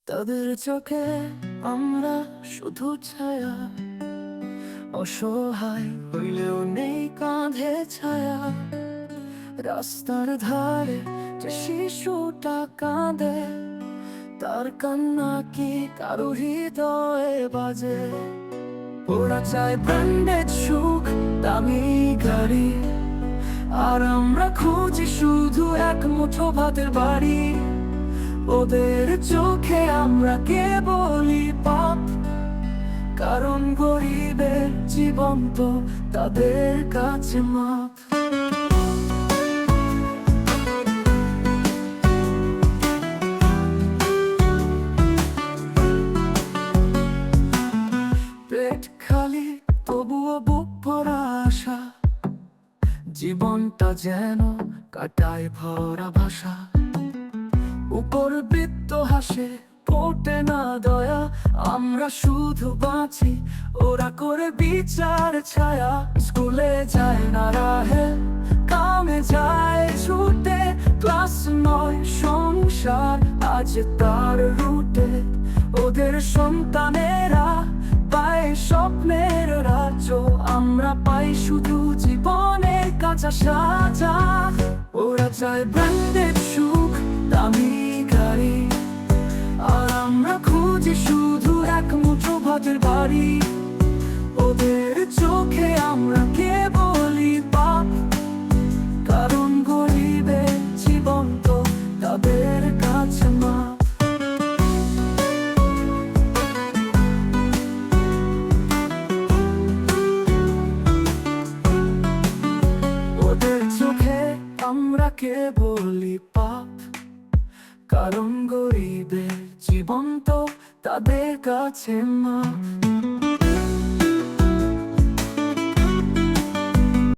তাদের চোখে আমরা শুধু ছায়া, অসহায় হইলেও নেই কাঁধে ছায়া। রাস্তার ধারে যে শিশুটা কাঁদে, তার কান্না কি কারো হৃদয়ে বাজে? ওরা চায় ব্র্যান্ডেড সুখ, দামি গাড়ি, আর আমরা খুঁজি শুধু এক মুঠো ভাতের বাড়ি। ওদের চোখে আমরা কেবলই পাপ, কারণ গরিবের জীবন তো তাদের কাছে মাপ। পেট খালি তবুও বুক ভরা আশা, জীবনটা যেন কাটায় ভরা ভাষা। উপরবৃত্ত হাসে, ফোটে না দয়া, আমরা শুধু বাঁচি, ওরা করে বিচার ছায়া। স্কুলে যায় না রাহে, কামে যায় ছুটে, ক্লাস নয় সংসার আজ তার রুটে। ওদের সন্তানেরা পায় স্বপ্নের রাজ্য, আমরা পাই শুধু জীবনের কাঁচা সাজা। ওরা চায় ব্র্যান্ডেড সুখ, দামি গাড়ি, আর আমরা খুঁজি শুধু এক মুঠো ভাতের বাড়ি। ওদের চোখে আমরা কেবলই পাপ, কারণ গরিবের জীবন তো তাদের কাছে মাপ। ওদের চোখে আমরা কেবলই পাপ, কারণ গরিবের জীবন তো তাদের কাছে মাপ।